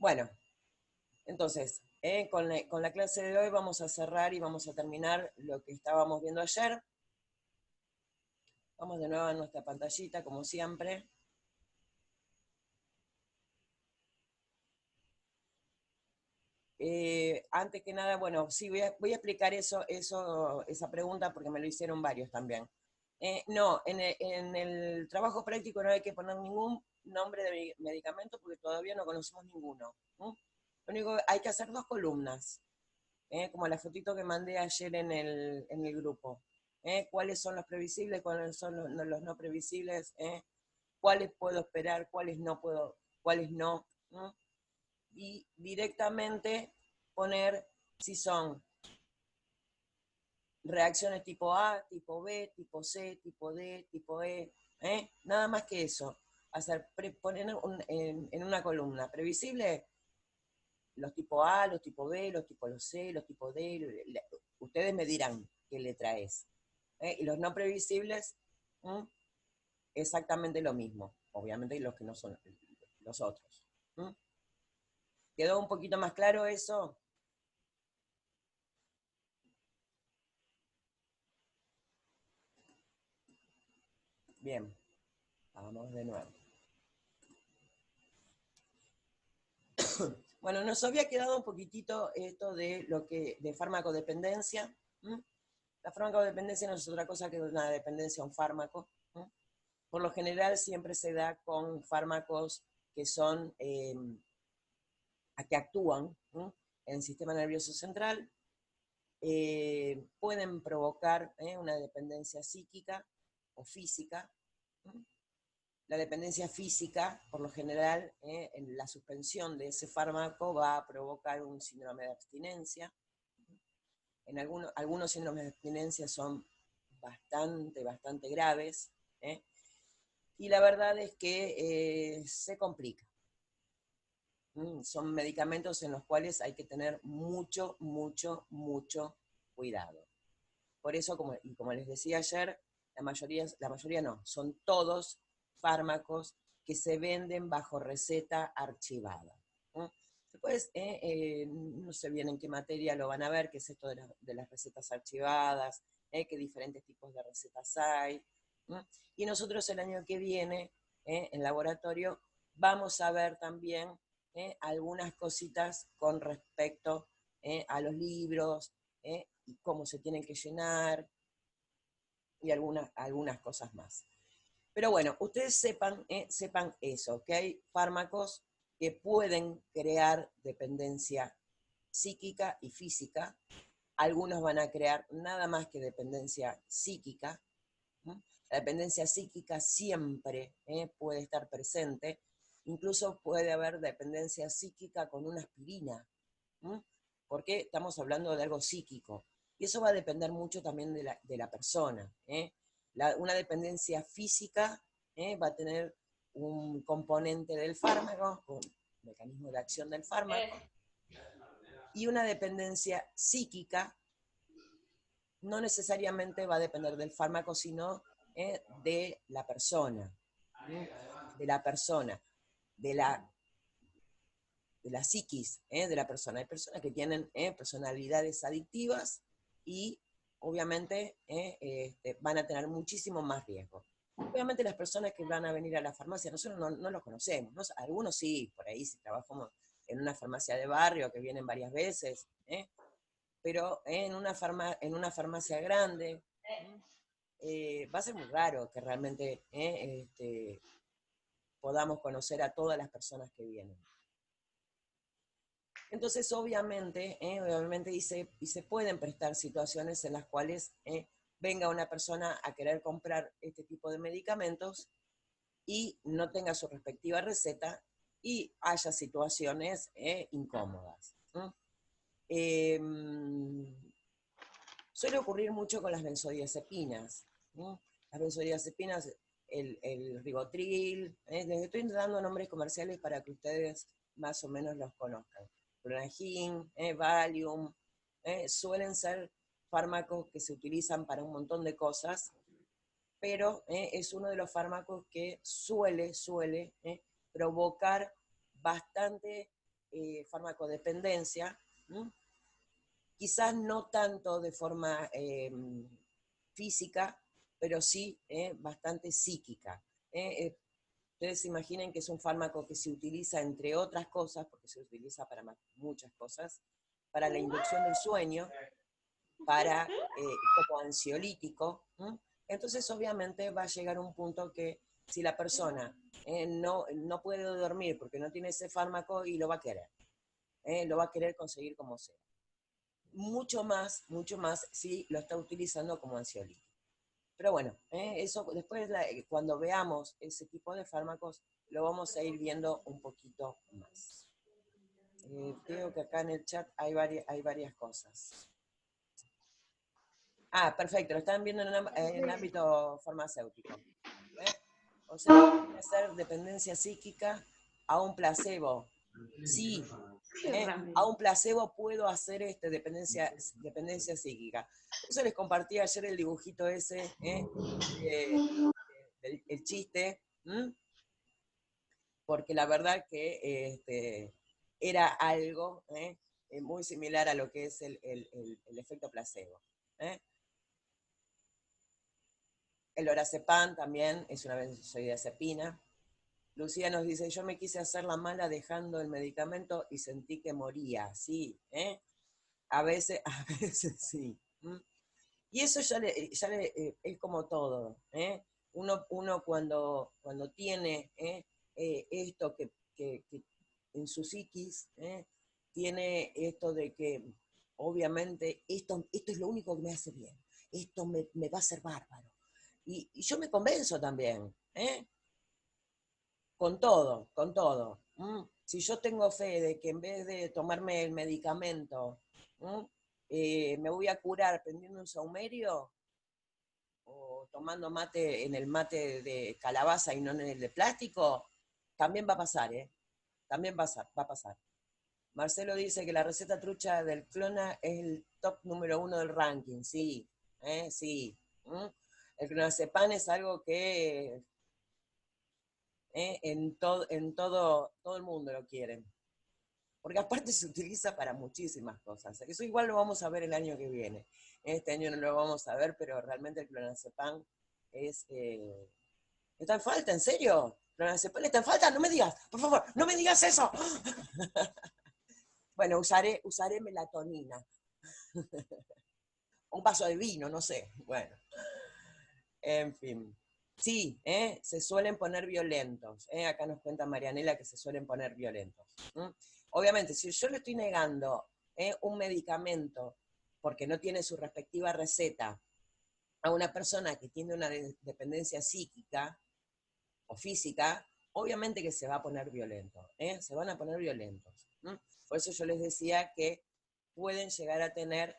Bueno, entonces, con la clase de hoy vamos a cerrar y vamos a terminar lo que estábamos viendo ayer. Vamos de nuevo a nuestra pantallita, como siempre. Antes que nada, bueno, sí, voy a explicar esa pregunta porque me lo hicieron varios también. No, en el trabajo práctico no hay que poner ningún nombre de medicamento porque todavía no conocemos ninguno. Lo único que hay que hacer 2 columnas, como la fotito que mandé ayer en el grupo. ¿Cuáles son los previsibles, cuáles son los no previsibles? ¿Cuáles puedo esperar, cuáles no puedo, cuáles no? Y directamente poner si son reacciones tipo A, tipo B, tipo C, tipo D, tipo E, nada más que eso. Poner en una columna previsible los tipo A, los tipo B, los tipo C, los tipo D. Ustedes me dirán qué letra es. Y los no previsibles, exactamente lo mismo. Obviamente los que no son los otros. ¿Quedó un poquito más claro eso? Bien, vamos de nuevo. Bueno, nos había quedado un poquitito esto de lo que de farmacodependencia. La farmacodependencia no es otra cosa que una dependencia a un fármaco. Por lo general siempre se da con fármacos que son que actúan en el sistema nervioso central, pueden provocar una dependencia psíquica o física. La dependencia física, por lo general, en la suspensión de ese fármaco va a provocar un síndrome de abstinencia. En algunos síndromes de abstinencia son bastante graves, y la verdad es que se complica. Son medicamentos en los cuales hay que tener mucho cuidado. Por eso, como les decía ayer, la mayoría no, son todos fármacos que se venden bajo receta archivada. Después, no sé bien en qué materia lo van a ver, qué es esto de las recetas archivadas, qué diferentes tipos de recetas hay. Y nosotros el año que viene, en laboratorio, vamos a ver también algunas cositas con respecto a los libros, y cómo se tienen que llenar, y algunas cosas más. Pero bueno, ustedes sepan eso, que hay fármacos que pueden crear dependencia psíquica y física. Algunos van a crear nada más que dependencia psíquica. La dependencia psíquica siempre puede estar presente. Incluso puede haber dependencia psíquica con una aspirina, porque estamos hablando de algo psíquico. Y eso va a depender mucho también de la persona. Una dependencia física va a tener un componente del fármaco, un mecanismo de acción del fármaco, y una dependencia psíquica no necesariamente va a depender del fármaco, sino de la persona, de la persona, de la, de la psiquis de la persona. Hay personas que tienen personalidades adictivas y obviamente van a tener muchísimo más riesgo. Obviamente las personas que van a venir a la farmacia, nosotros no los conocemos, ¿no? Algunos sí, por ahí si trabajamos en una farmacia de barrio que vienen varias veces, pero en una farmacia grande va a ser muy raro que realmente podamos conocer a todas las personas que vienen. Entonces, obviamente y se pueden prestar situaciones en las cuales venga una persona a querer comprar este tipo de medicamentos y no tenga su respectiva receta y haya situaciones incómodas. Eh, Suele ocurrir mucho con las benzodiazepinas. Las benzodiazepinas, el Rivotril, les estoy dando nombres comerciales para que ustedes más o menos los conozcan. Clonazepam, Valium, suelen ser fármacos que se utilizan para un montón de cosas, pero es uno de los fármacos que suele provocar bastante farmacodependencia, ¿m? Quizás no tanto de forma física, pero sí bastante psíquica. Ustedes imaginen que es un fármaco que se utiliza, entre otras cosas, porque se utiliza para muchas cosas, para la inducción del sueño, para como ansiolítico. Entonces, obviamente, va a llegar un punto que si la persona no puede dormir porque no tiene ese fármaco, y lo va a querer conseguir como sea. Mucho más si lo está utilizando como ansiolítico. Pero bueno, eso después cuando veamos ese tipo de fármacos lo vamos a ir viendo un poquito más. Creo que acá en el chat hay varias cosas. Ah, perfecto, lo están viendo en ámbito farmacéutico. O sea, puede ser dependencia psíquica a un placebo. Sí, a un placebo puedo hacer dependencia psíquica. Por eso les compartí ayer el dibujito ese, el chiste, porque la verdad que era algo muy similar a lo que es el efecto placebo. El lorazepam también es una benzodiazepina. Lucía nos dice, yo me quise hacer la mala dejando el medicamento y sentí que moría. Sí, a veces sí. Y eso es como todo. Uno cuando tiene esto que en su psiquis, tiene esto de que obviamente esto es lo único que me hace bien, esto me va a hacer bárbaro. Y yo me convenzo también, con todo, con todo. Si yo tengo fe de que en vez de tomarme el medicamento, me voy a curar prendiendo un saumerio o tomando mate en el mate de calabaza y no en el de plástico, también va a pasar, ¿eh? También va a pasar. Marcelo dice que la receta trucha del Clona es el top número 1 del ranking. Sí, sí. El clonazepam es algo que todo el mundo lo quiere. Porque aparte se utiliza para muchísimas cosas. Eso igual lo vamos a ver el año que viene. Este año no lo vamos a ver, pero realmente el clonazepam está en falta, ¿en serio? ¿Clonazepam está en falta? No me digas, por favor, no me digas eso. Bueno, usaré melatonina. Un vaso de vino, no sé. Bueno, en fin. Sí, se suelen poner violentos. Acá nos cuenta Marianela que se suelen poner violentos. Obviamente, si yo le estoy negando un medicamento porque no tiene su respectiva receta a una persona que tiene una dependencia psíquica o física, obviamente que se va a poner violento. Se van a poner violentos. Por eso yo les decía que pueden llegar a tener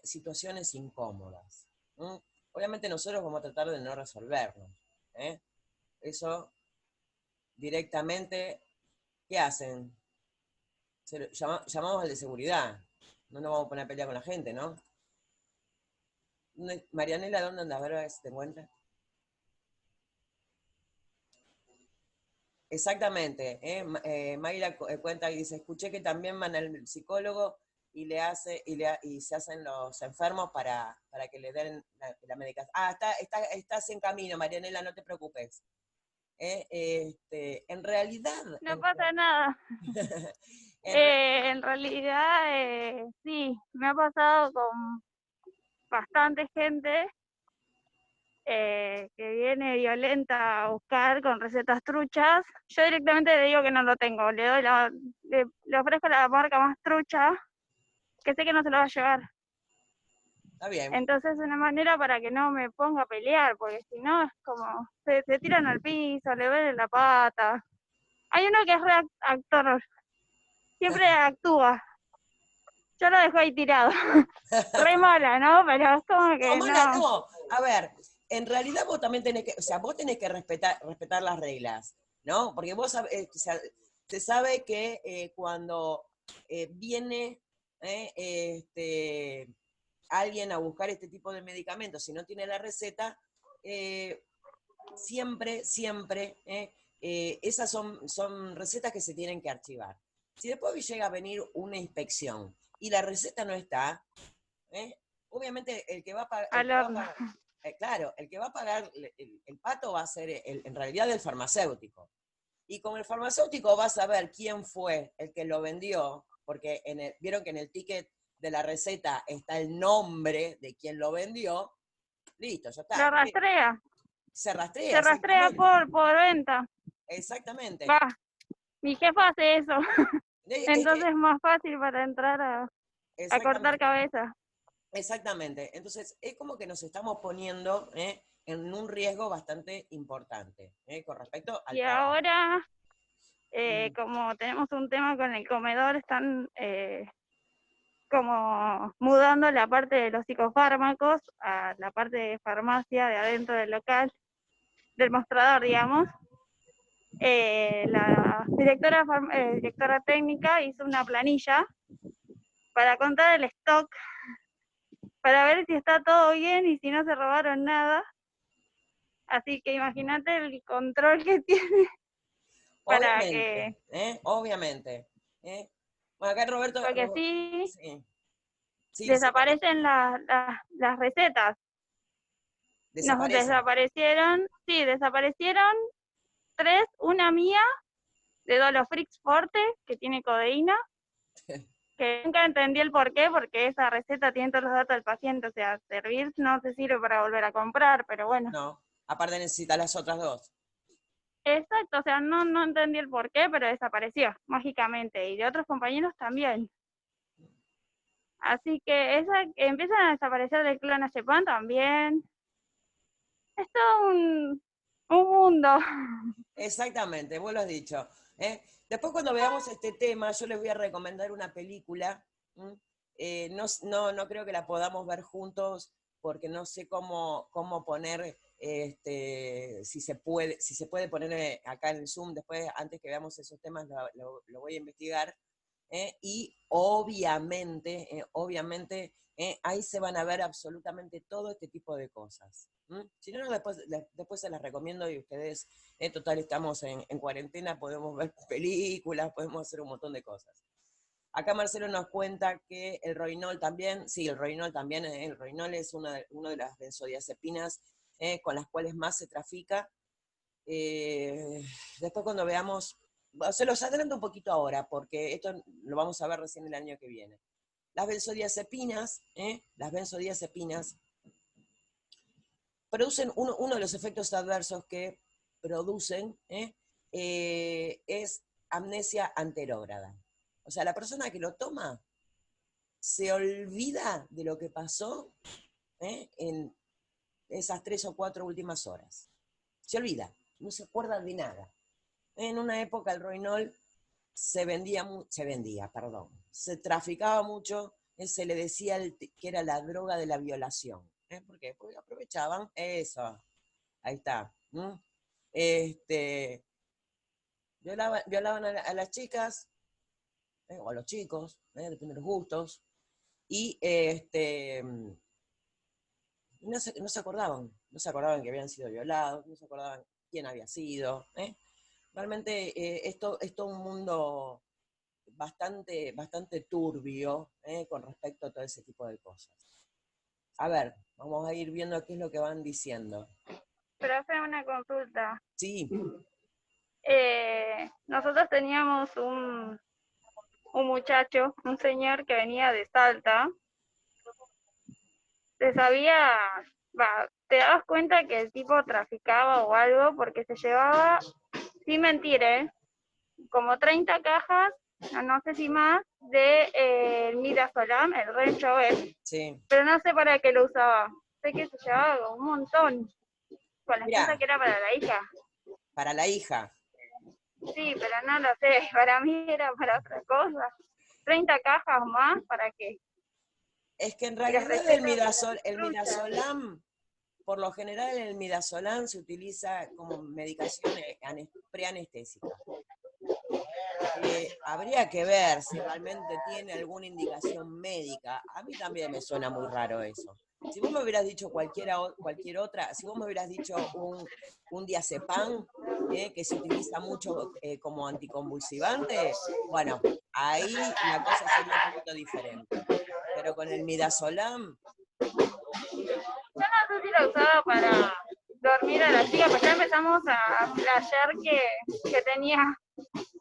situaciones incómodas. Obviamente nosotros vamos a tratar de no resolverlo. Eso directamente, ¿qué hacen? Llamamos al de seguridad. No nos vamos a poner a pelear con la gente, ¿no? Marianela, ¿dónde andas? A ver si te encuentras. Exactamente. Mayra cuenta y dice, escuché que también van al psicólogo y se hacen los enfermos para que le den la medicación. Ah, estás en camino, Marianela, no te preocupes. En realidad... No pasa nada. en re- En realidad, sí, me ha pasado con bastante gente que viene violenta a buscar con recetas truchas. Yo directamente le digo que no lo tengo, le ofrezco la marca más trucha, que sé que no se lo va a llevar. Está bien. Entonces es una manera para que no me ponga a pelear, porque si no es como, se tiran al piso, le duele la pata. Hay uno que es actor, siempre actúa. Yo lo dejo ahí tirado. Re mala, ¿no? Pero es como No, que mala, no. no. A ver, en realidad vos también tenés que, o sea, vos tenés que respetar las reglas, ¿no? Porque vos o sea, se sabe que cuando viene alguien a buscar este tipo de medicamentos, si no tiene la receta, siempre, esas son recetas que se tienen que archivar. Si después llega a venir una inspección y la receta no está, obviamente el que va a pagar, al horno. claro, el que va a pagar el pato va a ser en realidad el farmacéutico. Y como el farmacéutico va a saber quién fue el que lo vendió, porque vieron que en el ticket de la receta está el nombre de quien lo vendió, listo, ya está. Lo rastrea. Se rastrea. Se rastrea por venta. Exactamente. Va, mi jefa hace eso. Es Entonces es más fácil para entrar a cortar cabeza. Exactamente. Entonces, es como que nos estamos poniendo en un riesgo bastante importante con respecto al Y trabajo. ahora, como tenemos un tema con el comedor, están como mudando la parte de los psicofármacos a la parte de farmacia de adentro del local, del mostrador, digamos. La directora técnica hizo una planilla para contar el stock, para ver si está todo bien y si no se robaron nada. Así que imagínate el control que tiene para Obviamente, que... obviamente. Bueno, acá Roberto... Porque sí, sí, desaparecen las recetas. Nos desaparecieron 3, una mía de Dolofrix Forte, que tiene codeína, que nunca entendí el por qué, porque esa receta tiene todos los datos del paciente, o sea, servir no te sirve para volver a comprar, pero bueno. No, aparte necesitas las otras dos. Exacto, o sea, no entendí el por qué, pero desapareció mágicamente, y de otros compañeros también. Así que empiezan a desaparecer del clonazepam también. Es todo un mundo. Exactamente, vos lo has dicho. Después cuando veamos este tema, yo les voy a recomendar una película. No creo que la podamos ver juntos porque no sé cómo poner, si se puede poner acá en el Zoom. Después, antes que veamos esos temas, lo voy a investigar. Y obviamente, ahí se van a ver absolutamente todo este tipo de cosas. Si no, después se las recomiendo y ustedes, total, estamos en cuarentena, podemos ver películas, podemos hacer un montón de cosas. Acá Marcelo nos cuenta que el Roinol también, sí, el Roinol también, el Roinol es una de las benzodiazepinas con las cuales más se trafica. Después cuando veamos, se los adelanto un poquito ahora, porque esto lo vamos a ver recién el año que viene. Las benzodiazepinas producen uno de los efectos adversos que producen es amnesia anterógrada. O sea, la persona que lo toma se olvida de lo que pasó en esas 3 o 4 últimas horas. Se olvida, no se acuerda de nada. En una época el Roinol se traficaba mucho, se le decía que era la droga de la violación. ¿Por qué? Porque aprovechaban eso. Ahí está. Violaban a las chicas, o a los chicos, depende de los gustos, y no se acordaban que habían sido violados, no se acordaban quién había sido. Realmente esto es todo un mundo bastante turbio con respecto a todo ese tipo de cosas. A ver, vamos a ir viendo qué es lo que van diciendo. Profe, una consulta. Sí. Nosotros teníamos un muchacho, un señor que venía de Salta. ¿Te dabas cuenta que el tipo traficaba o algo? Porque se llevaba, sin mentir, como 30 cajas, no sé si más, de Midazolam, el Renchovel. Sí. Pero no sé para qué lo usaba. Sé que se llevaba un montón. Con la excusa que era para la hija. Para la hija. Sí, pero no lo sé. Para mí era para otra cosa. 30 cajas más, ¿para qué? Es que en realidad el Midazolam, por lo general el Midazolam se utiliza como medicación preanestésica. Habría que ver si realmente tiene alguna indicación médica. A mí también me suena muy raro eso. Si vos me hubieras dicho cualquier otra, si vos me hubieras dicho un diazepam, que se utiliza mucho como anticonvulsivante, bueno, ahí la cosa sería un poquito diferente. Pero con el midazolam, Yo no sé si lo usaba para dormir a la chica, pues ya empezamos a flashear que tenía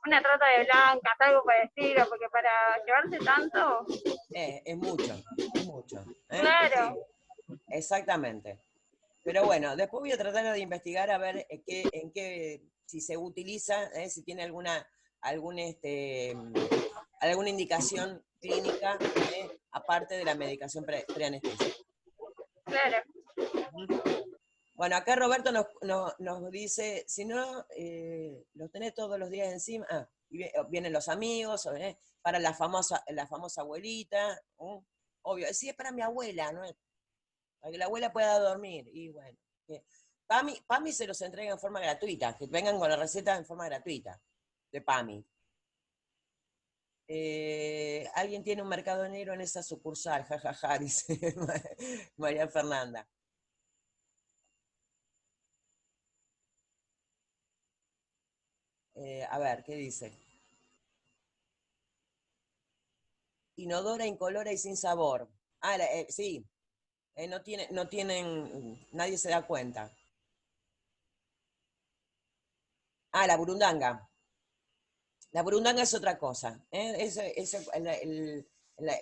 una trata de blancas, algo por el estilo, porque para llevarse tanto, es mucho, es mucho. claro, Sí, exactamente. Pero bueno, después voy a tratar de investigar a ver si se utiliza, si tiene alguna indicación clínica, aparte de la medicación preanestésica. claro. Ujú. Bueno, acá Roberto nos dice, si no, los tenés todos los días encima, y vienen los amigos, para la famosa abuelita, obvio, sí, es para mi abuela, ¿no? Para que la abuela pueda dormir, y bueno. PAMI se los entrega en forma gratuita, que vengan con la receta en forma gratuita, de PAMI. Alguien tiene un mercado negro en esa sucursal, jajaja, dice María Fernanda. A ver, ¿qué dice? Inodora, incolora y sin sabor. Sí, no tienen, nadie se da cuenta. La burundanga. La burundanga es otra cosa.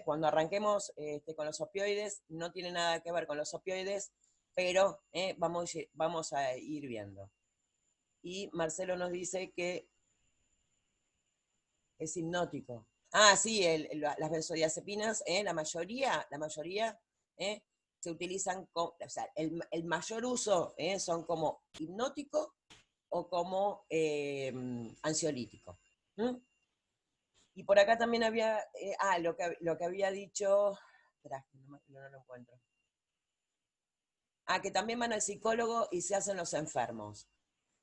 Cuando arranquemos con los opioides, no tiene nada que ver con los opioides, pero vamos a ir viendo. Y Marcelo nos dice que es hipnótico. Sí, las benzodiazepinas, la mayoría se utilizan, o sea, el mayor uso son como hipnótico o como ansiolítico. ¿Mm? Y por acá también había, lo que había dicho, espera, no lo encuentro. Que también van al psicólogo y se hacen los enfermos.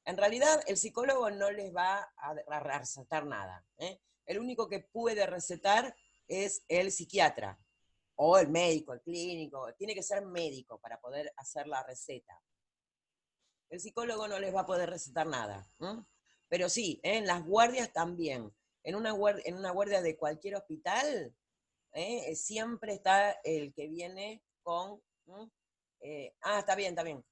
En realidad, el psicólogo no les va a recetar nada. El único que puede recetar es el psiquiatra o el médico, el clínico. Tiene que ser médico para poder hacer la receta. El psicólogo no les va a poder recetar nada. Pero sí, en las guardias también. En una guardia de cualquier hospital, siempre está el que viene con... Está bien, está bien.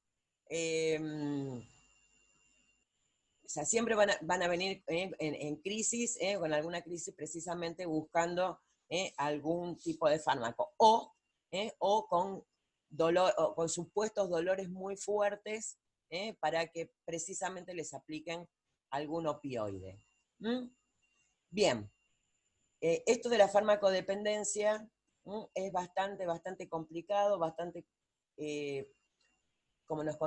O sea, siempre van a venir en crisis, con alguna crisis precisamente buscando algún tipo de fármaco. O con dolor, o con supuestos dolores muy fuertes, para que precisamente les apliquen algún opioide. ¿Mm? Bien, esto de la farmacodependencia es bastante complicado, bastante, eh, como nos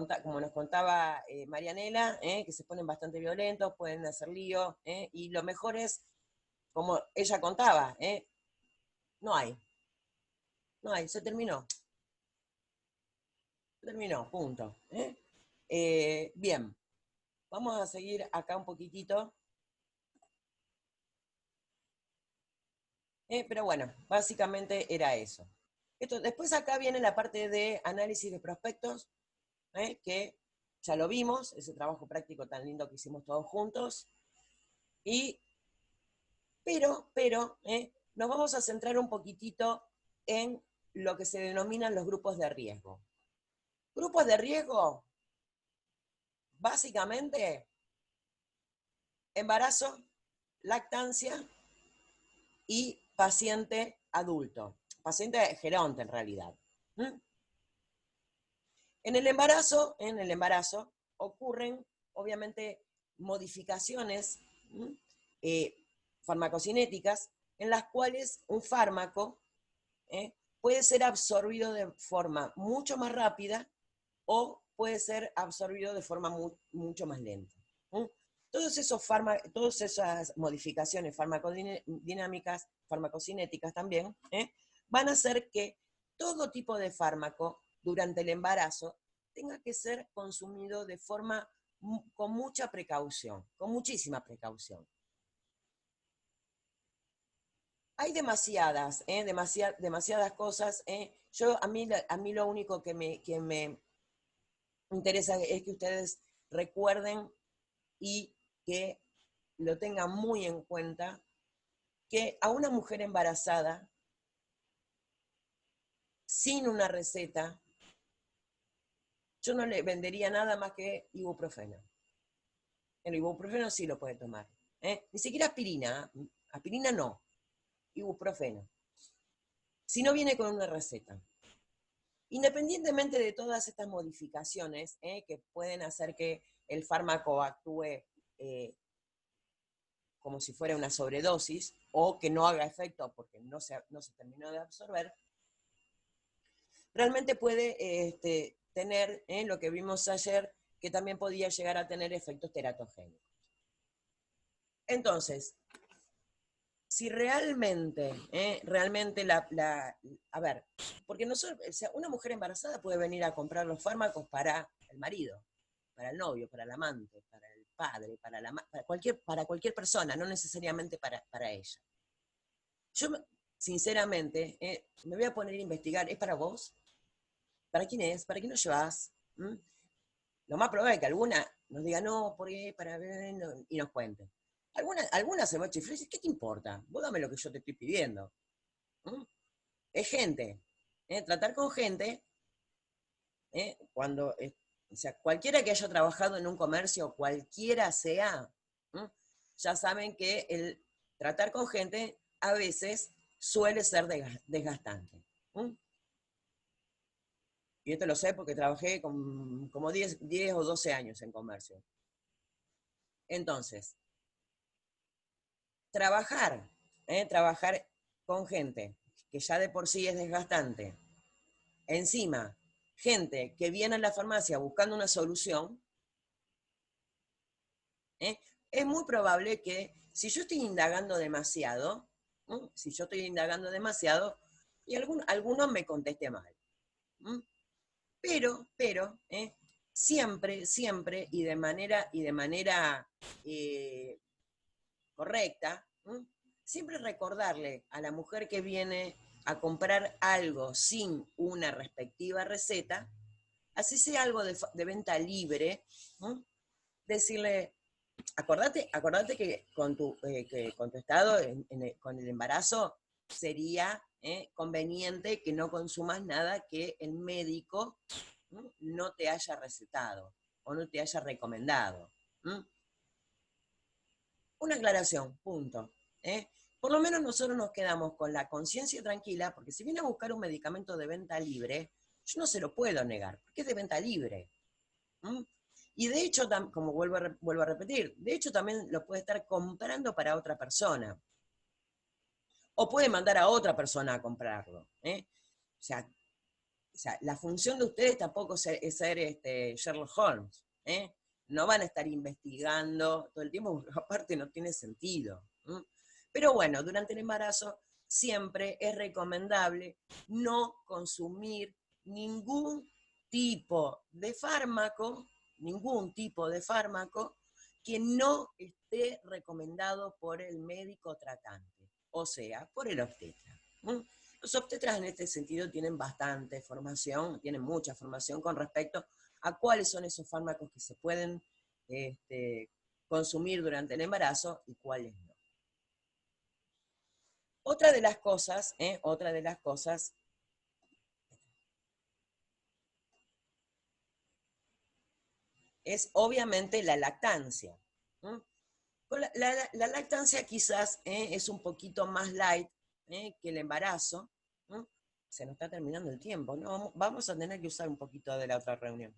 contaba Marianela, que se ponen bastante violentos, pueden hacer lío, y lo mejor es, como ella contaba, no hay, se terminó, punto. Bien, vamos a seguir acá un poquitito. Pero bueno, básicamente era eso. Después acá viene la parte de análisis de prospectos, que ya lo vimos, ese trabajo práctico tan lindo que hicimos todos juntos. Pero, nos vamos a centrar un poquitito en lo que se denominan los grupos de riesgo. Grupos de riesgo, básicamente, embarazo, lactancia y paciente adulto, paciente geronte en realidad. En el embarazo ocurren, obviamente, modificaciones eh, farmacocinéticas en las cuales un fármaco puede ser absorbido de forma mucho más rápida o puede ser absorbido de forma mucho más lenta. Todas esas modificaciones farmacodinámicas, farmacocinéticas también, van a hacer que todo tipo de fármaco durante el embarazo tenga que ser consumido de forma con mucha precaución, con muchísima precaución. Hay demasiadas cosas. A mí lo único que me interesa es que ustedes recuerden y que lo tengan muy en cuenta, que a una mujer embarazada, sin una receta, yo no le vendería nada más que ibuprofeno. El ibuprofeno sí lo puede tomar. Ni siquiera aspirina. Aspirina no. Ibuprofeno. Si no viene con una receta. Independientemente de todas estas modificaciones que pueden hacer que el fármaco actúe como si fuera una sobredosis, o que no haga efecto porque no se terminó de absorber, realmente puede tener lo que vimos ayer, que también podía llegar a tener efectos teratogénicos. Entonces, si realmente, a ver, porque nosotros, o sea, una mujer embarazada puede venir a comprar los fármacos para el marido, para el novio, para el amante, para el padre, para cualquier persona, no necesariamente para ella. Yo, sinceramente, me voy a poner a investigar, ¿es para vos? ¿Para quién es? ¿Para quién lo llevas? ¿Mm? Lo más probable es que alguna nos diga, no, ¿por qué? Para ver, no, y nos cuente. Alguna se va a chiflar y dice, ¿qué te importa? Vos dame lo que yo te estoy pidiendo. ¿Mm? Es gente. Tratar con gente, cuando, o sea, cualquiera que haya trabajado en un comercio, cualquiera sea, ya saben que el tratar con gente a veces suele ser desgastante. Y esto lo sé porque trabajé como 10 o 12 años en comercio. Entonces, trabajar con gente que ya de por sí es desgastante, encima, gente que viene a la farmacia buscando una solución, es muy probable que si yo estoy indagando demasiado, y alguno me conteste mal. Pero, siempre, y de manera correcta, siempre recordarle a la mujer que viene a comprar algo sin una respectiva receta, así sea algo de venta libre, decirle, acordate que con tu estado, con el embarazo, sería conveniente que no consumas nada que el médico no te haya recetado o no te haya recomendado. Una aclaración, punto. Por lo menos nosotros nos quedamos con la conciencia tranquila, porque si viene a buscar un medicamento de venta libre, yo no se lo puedo negar, porque es de venta libre. Y de hecho, como vuelvo a repetir, de hecho también lo puede estar comprando para otra persona. O puede mandar a otra persona a comprarlo. O sea, la función de ustedes tampoco es ser Sherlock Holmes. No van a estar investigando todo el tiempo, porque aparte no tiene sentido. Pero bueno, durante el embarazo siempre es recomendable no consumir ningún tipo de fármaco que no esté recomendado por el médico tratante, o sea, por el obstetra. Los obstetras en este sentido tienen bastante formación, tienen mucha formación con respecto a cuáles son esos fármacos que se pueden consumir durante el embarazo y cuáles no. Otra de las cosas es obviamente la lactancia. La lactancia quizás es un poquito más light que el embarazo. Se nos está terminando el tiempo, ¿no? Vamos a tener que usar un poquito de la otra reunión.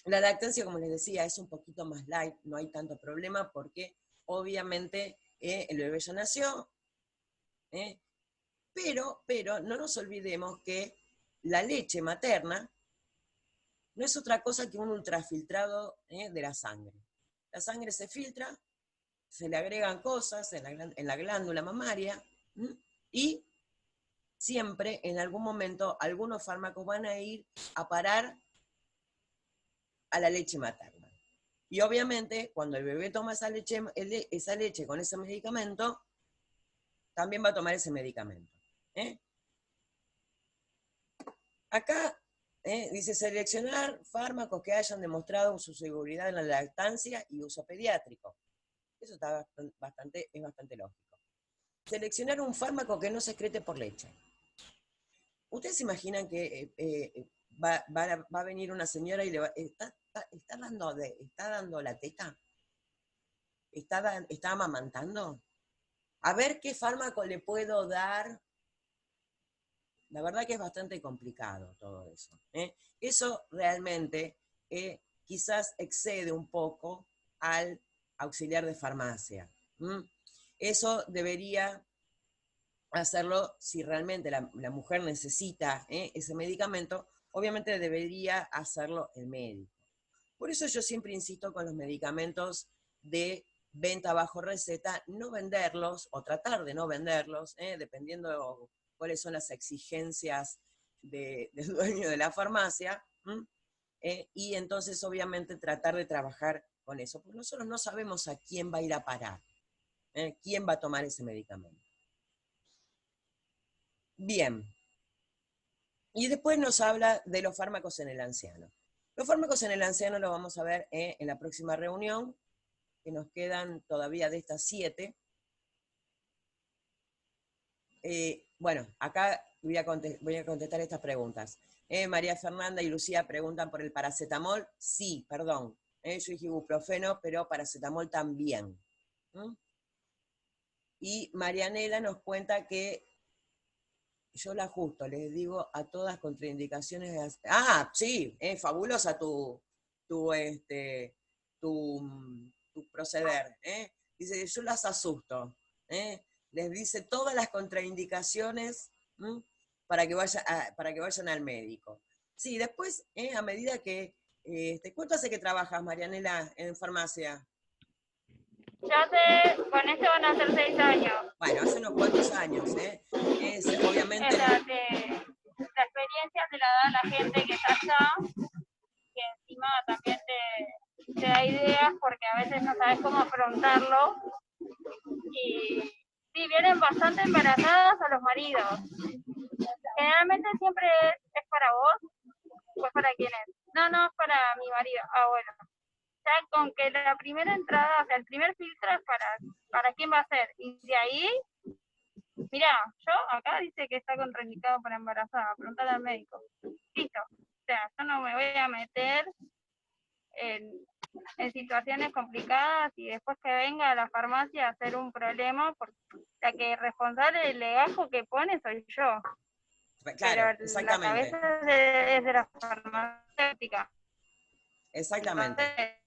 La lactancia, como les decía, es un poquito más light, no hay tanto problema porque obviamente el bebé ya nació, pero no nos olvidemos que la leche materna no es otra cosa que un ultrafiltrado de la sangre. La sangre se filtra, se le agregan cosas en la glándula mamaria y siempre, en algún momento, algunos fármacos van a ir a parar a la leche materna. Y obviamente, cuando el bebé toma esa leche con ese medicamento, también va a tomar ese medicamento. Acá dice seleccionar fármacos que hayan demostrado su seguridad en la lactancia y uso pediátrico. Eso está es bastante lógico. Seleccionar un fármaco que no se excrete por leche. ¿Ustedes se imaginan que va a venir una señora y está dando la teta? ¿Está amamantando? A ver qué fármaco le puedo dar. La verdad que es bastante complicado todo eso. Eso realmente quizás excede un poco al auxiliar de farmacia. Eso debería hacerlo si realmente la mujer necesita ese medicamento, obviamente debería hacerlo el médico. Por eso yo siempre insisto con los medicamentos de venta bajo receta, no venderlos o tratar de no venderlos, dependiendo cuáles son las exigencias del dueño de la farmacia, y entonces obviamente tratar de trabajar con eso, porque nosotros no sabemos a quién va a ir a parar, quién va a tomar ese medicamento. Bien, y después nos habla de los fármacos en el anciano. Los fármacos en el anciano los vamos a ver en la próxima reunión, que nos quedan todavía de estas 7. Bueno, acá voy a contestar estas preguntas. María Fernanda y Lucía preguntan por el paracetamol. Sí, perdón. Yo dije ibuprofeno, pero paracetamol también. Y Marianela nos cuenta que yo la ajusto, les digo a todas contraindicaciones. Sí, fabulosa tu proceder. Dice, yo las asusto. Les dice todas las contraindicaciones para que vayan al médico. Sí, después, a medida que... ¿cuánto hace que trabajas, Marianela, en farmacia? Con esto van a ser 6 años. Bueno, hace unos cuantos años, obviamente... la experiencia te la da la gente que está allá, que encima también te da ideas porque a veces no sabes cómo afrontarlo. Y sí, vienen bastante embarazadas a los maridos. Generalmente siempre es para vos, pues para quién es. No, es para mi marido. Bueno. Ya con que la primera entrada, o sea, el primer filtro es para quién va a ser. Y de ahí, mira, yo acá dice que está contraindicado para embarazada, preguntarle al médico. Listo. O sea, yo no me voy a meter en situaciones complicadas y después que venga a la farmacia a hacer un problema, porque la que es responsable del legajo que pone soy yo. Claro, pero exactamente. La cabeza es de la farmacéutica. Exactamente. Entonces,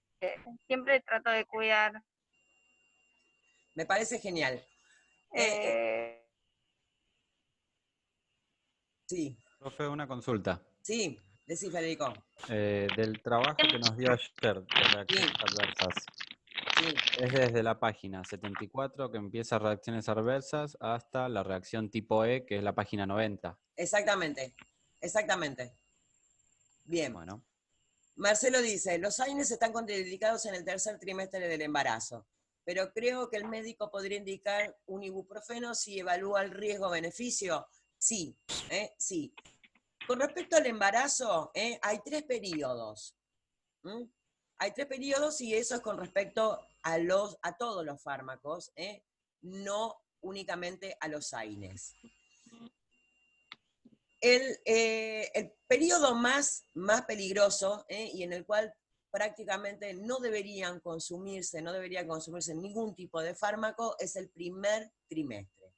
siempre trato de cuidar. Me parece genial. Sí. Profe, una consulta. Sí, decí, Federico. Del trabajo que nos dio ayer de reacciones adversas. Sí. Es desde la página 74 que empieza reacciones adversas hasta la reacción tipo E, que es la página 90. Exactamente. Bien. Bueno. Marcelo dice, los AINES están contraindicados en el tercer trimestre del embarazo, pero creo que el médico podría indicar un ibuprofeno si evalúa el riesgo-beneficio. Sí, sí. Con respecto al embarazo, hay 3 periodos. Hay 3 periodos y eso es con respecto a todos los fármacos, no únicamente a los AINES. El periodo más peligroso y en el cual prácticamente no debería consumirse ningún tipo de fármaco es el primer trimestre,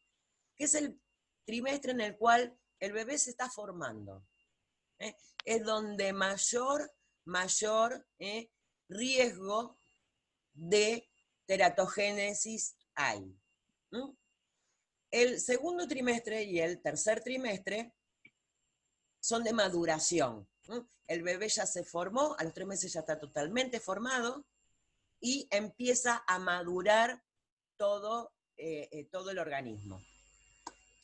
que es el trimestre en el cual el bebé se está formando. Es donde mayor riesgo de teratogénesis hay. El segundo trimestre y el tercer trimestre son de maduración. El bebé ya se formó, a los 3 meses ya está totalmente formado y empieza a madurar todo el organismo.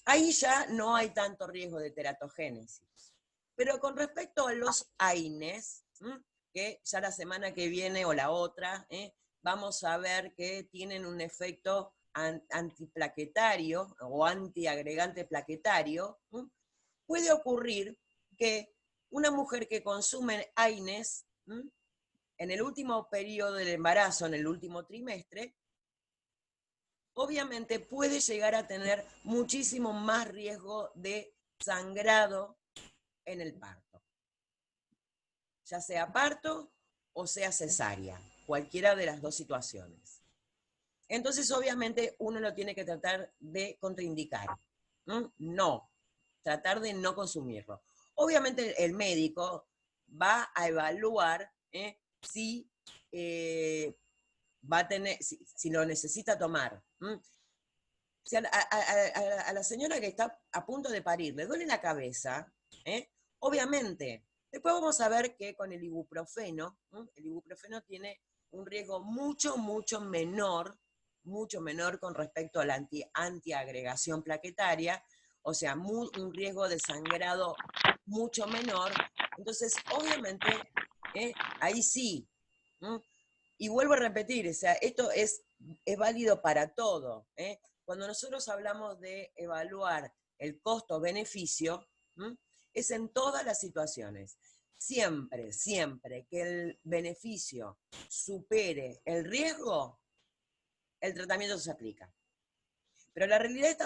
Ahí ya no hay tanto riesgo de teratogénesis. Pero con respecto a los AINES, que ya la semana que viene o la otra, vamos a ver que tienen un efecto antiplaquetario o antiagregante plaquetario, puede ocurrir que una mujer que consume AINES en el último periodo del embarazo, en el último trimestre, obviamente puede llegar a tener muchísimo más riesgo de sangrado en el parto. Ya sea parto o sea cesárea, cualquiera de las dos situaciones. Entonces, obviamente, uno lo tiene que tratar de contraindicar. No, tratar de no consumirlo. Obviamente, el médico va a evaluar si va a tener, si lo necesita tomar. Si a la señora que está a punto de parir le duele la cabeza, obviamente, después vamos a ver que con el ibuprofeno tiene un riesgo mucho menor con respecto a la antiagregación plaquetaria, o sea, un riesgo de sangrado mucho menor. Entonces, obviamente, ahí sí. Y vuelvo a repetir, o sea, esto es válido para todo. Cuando nosotros hablamos de evaluar el costo-beneficio, es en todas las situaciones. Siempre que el beneficio supere el riesgo, el tratamiento se aplica. Pero la realidad es que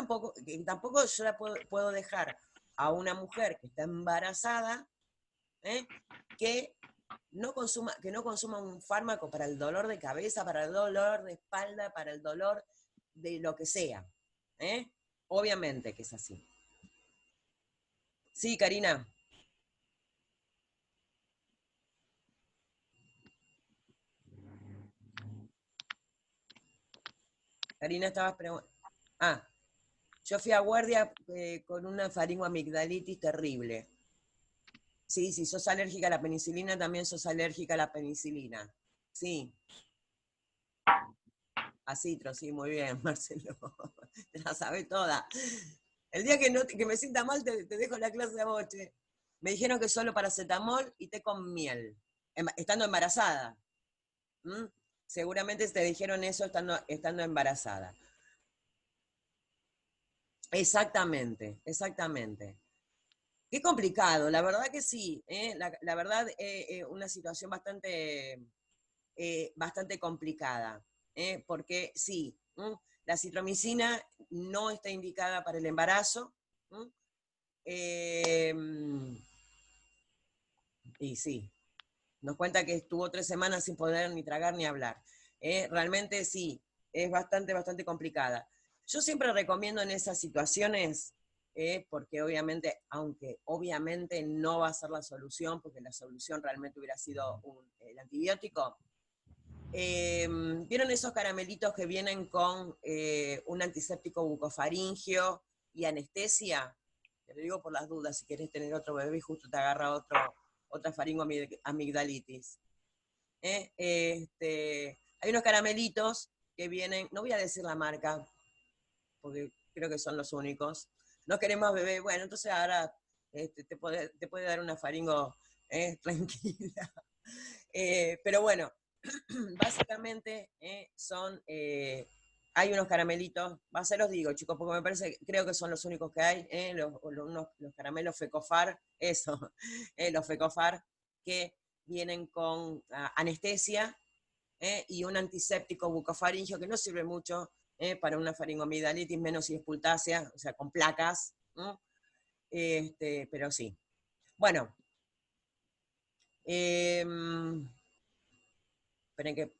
tampoco yo la puedo dejar a una mujer que está embarazada que no consuma un fármaco para el dolor de cabeza, para el dolor de espalda, para el dolor de lo que sea. Obviamente que es así. Sí, Karina. Karina, estabas preguntando. Ah, yo fui a guardia con una faringoamigdalitis terrible. Sí, si sos alérgica a la penicilina, también sos alérgica a la penicilina. Sí. A citro, sí, muy bien, Marcelo. Te la sabes toda. El día que me sienta mal, te dejo la clase a boche. Me dijeron que solo paracetamol y té con miel, estando embarazada. Seguramente te dijeron eso estando embarazada. Exactamente. Qué complicado, la verdad que sí. La verdad, una situación bastante complicada. Porque sí, la citromicina no está indicada para el embarazo. Y sí, nos cuenta que estuvo 3 semanas sin poder ni tragar ni hablar. Realmente sí, es bastante complicada. Yo siempre recomiendo en esas situaciones, porque obviamente, aunque obviamente no va a ser la solución, porque la solución realmente hubiera sido el antibiótico, ¿vieron esos caramelitos que vienen con un antiséptico bucofaringio y anestesia? Te lo digo por las dudas, si querés tener otro bebé y justo te agarra otra faringoamigdalitis. Hay unos caramelitos que vienen, no voy a decir la marca, porque creo que son los únicos. No queremos bebé, bueno, entonces ahora te puede dar una faringo tranquila. Pero bueno, básicamente hay unos caramelitos, se los digo, chicos, porque creo que son los únicos que hay, los caramelos Fecofar, eso, los Fecofar, que vienen con anestesia y un antiséptico bucofaringio que no sirve mucho para una faringoamigdalitis, menos si es pultácea, o sea, con placas, pero sí. Bueno, esperen que